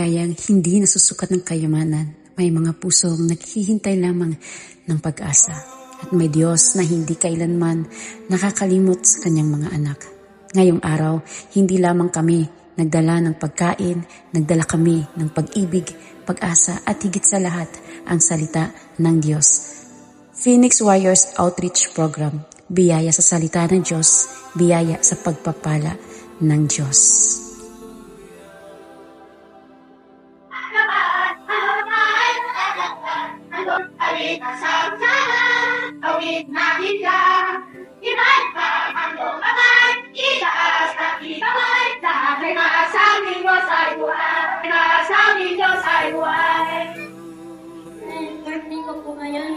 Kayang hindi nasusukat ng kayamanan, may mga pusong naghihintay lamang ng pag-asa at may Diyos na hindi kailanman nakakalimot sa kanyang mga anak. Ngayong araw, hindi lamang kami nagdala ng pagkain, nagdala kami ng pag-ibig, pag-asa at higit sa lahat ang salita ng Diyos. Phoenix Warriors Outreach Program, biyaya sa salita ng Diyos, biyaya sa pagpapala ng Diyos. Awit natin ka, iba'y pagkakalo kamay, itaas at itamay, dahil maasabi mo sa buhay, maasabi mo sa buhay. Birthday ko po ngayon,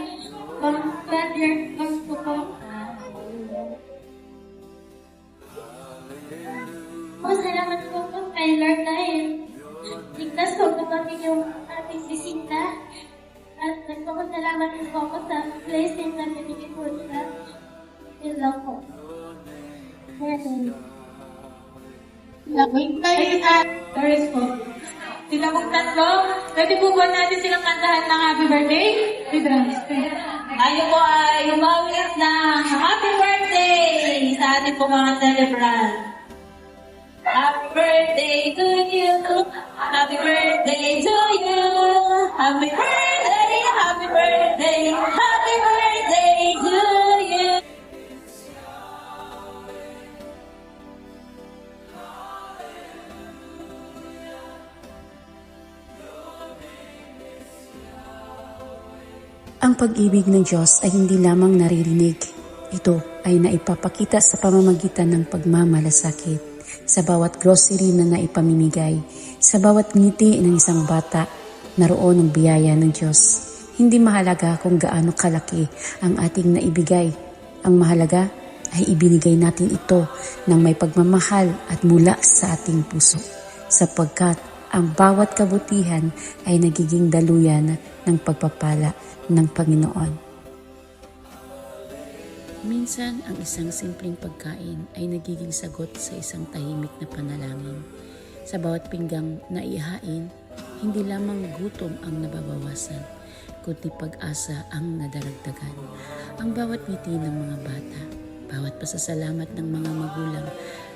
mag-years ko po. Salamat po kay Lord dahil ligtas po natin yung ating bisita. At nagpapasalamat po ako sa blessing na binigay po sa ilang po. Wait tayo sa Doris po. Sila pong tatlo, pwede po ba natin silang kantahan ng happy birthday? Tayo po ay umawit ng happy birthday sa ating po mga celebrant. Happy birthday to you, happy birthday to you, happy birthday, happy birthday, happy birthday to you. Ang pag-ibig ng Diyos ay hindi lamang naririnig. Ito ay naipapakita sa pamamagitan ng pagmamalasakit, sa bawat grocery na naipamimigay, sa bawat ngiti ng isang bata, naroon ang biyaya ng Diyos. Hindi mahalaga kung gaano kalaki ang ating naibigay. Ang mahalaga ay ibinigay natin ito ng may pagmamahal at mula sa ating puso, sapagkat ang bawat kabutihan ay nagiging daluyan ng pagpapala ng Panginoon. Minsan, ang isang simpleng pagkain ay nagiging sagot sa isang tahimik na panalangin. Sa bawat pinggang na ihain, hindi lamang gutom ang nababawasan, kundi pag-asa ang nadaragdagan. Ang bawat ngiti ng mga bata, bawat pasasalamat ng mga magulang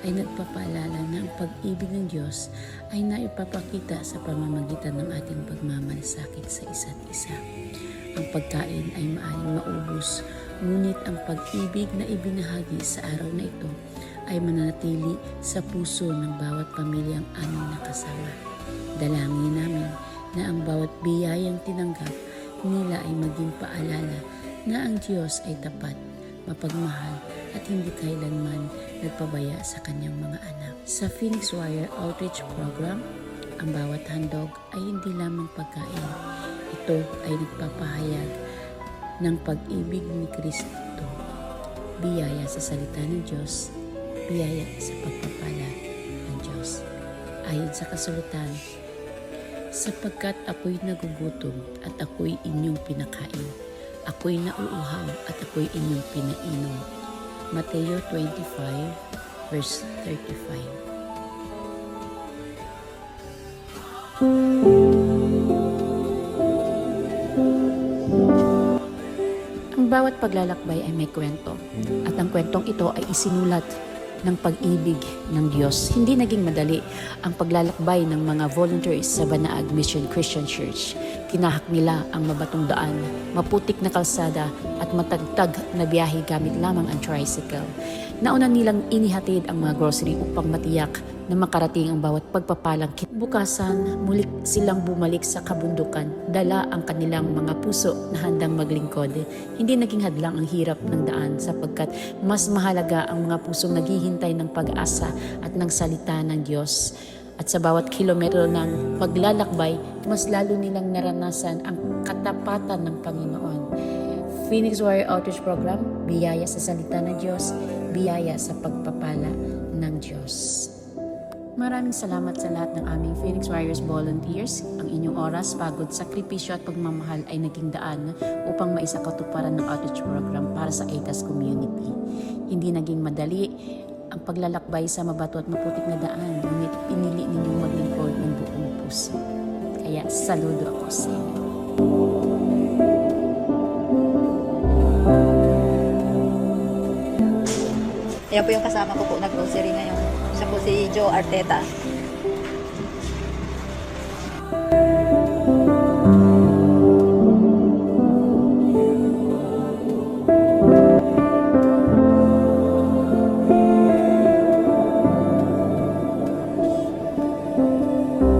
ay nagpapaalala na ang pag-ibig ng Diyos ay naipapakita sa pamamagitan ng ating pagmamalasakit sa isa't isa. Ang pagkain ay maaaring maubos, ngunit ang pag-ibig na ibinahagi sa araw na ito ay mananatili sa puso ng bawat pamilyang aming nakasama. Dalangin namin na ang bawat biyayang tinanggap nila ay maging paalala na ang Diyos ay tapat, mapagmahal at hindi kailanman nagpabaya sa kanyang mga anak. Sa Phoenix Warrior Outreach Program, ang bawat handog ay hindi lamang pagkain. Ito ay nagpapahayag ng pag-ibig ni Kristo, biyaya sa salita ng Diyos, biyaya sa pagpapala ng Diyos. Ayon sa kasulatan, sapagkat ako'y nagugutom at ako'y inyong pinakain, ako'y nauuhaw at ako'y inyong pinainom. Mateo 25 verse 35. Ang bawat paglalakbay ay may kwento, at ang kwentong ito ay isinulat ng pag-ibig ng Diyos. Hindi naging madali ang paglalakbay ng mga volunteers sa Banaag Mission Christian Church. Tinahak nila ang mabatong daan, maputik na kalsada at matagtag na biyahe gamit lamang ang tricycle. Nauna nilang inihatid ang mga grocery upang matiyak na makarating ang bawat pagpapalang. Bukasan, muli silang bumalik sa kabundukan, dala ang kanilang mga puso na handang maglingkod. Hindi naging hadlang ang hirap ng daan sapagkat mas mahalaga ang mga pusong naghihintay ng pag-asa at ng salita ng Diyos. At sa bawat kilometro ng paglalakbay, mas lalo nilang naranasan ang katapatan ng Panginoon. Phoenix Warrior Outreach Program, biyaya sa salita ng Diyos, biyaya sa pagpapala ng Diyos. Maraming salamat sa lahat ng aming Phoenix Warriors volunteers. Ang inyong oras, pagod, sakripisyo at pagmamahal ay naging daan upang maisakatuparan ng outreach program para sa ACAS community. Hindi naging madali ang paglalakbay sa mabato at maputik na daan, ngunit pinili ninyong maglingkod ng buong puso. Kaya saludo ako sa inyo. Ayan po yung kasama ko po na grocery ngayon. Siya po si Joe Arteta.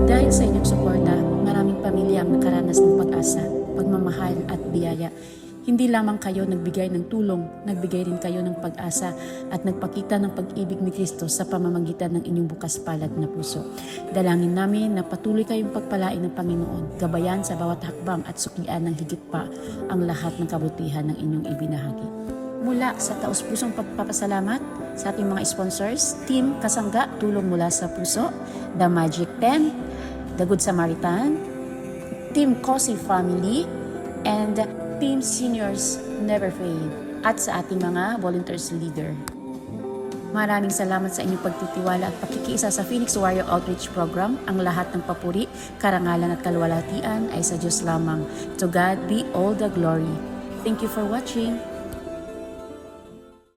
Dahil sa inyong suporta, maraming pamilya ang nakaranas ng pag-asa, pagmamahal at biyaya. Hindi lamang kayo nagbigay ng tulong, nagbigay rin kayo ng pag-asa at nagpakita ng pag-ibig ni Kristo sa pamamagitan ng inyong bukas palad na puso. Dalangin namin na patuloy kayong pagpalain ng Panginoon, gabayan sa bawat hakbang at suklian ng higit pa ang lahat ng kabutihan ng inyong ibinahagi. Mula sa taus-pusong pagpapasalamat sa ating mga sponsors, Team Kasangga, Tulong Mula sa Puso, The Magic 10, The Good Samaritan, Team Cosi Family, and Team Seniors Never Fade, at sa ating mga volunteers leader. Maraming salamat sa inyong pagtitiwala at pakikiisa sa Phoenix Warrior Outreach Program. Ang lahat ng papuri, karangalan at kaluwalhatian ay sa Diyos lamang. To God be all the glory. Thank you for watching.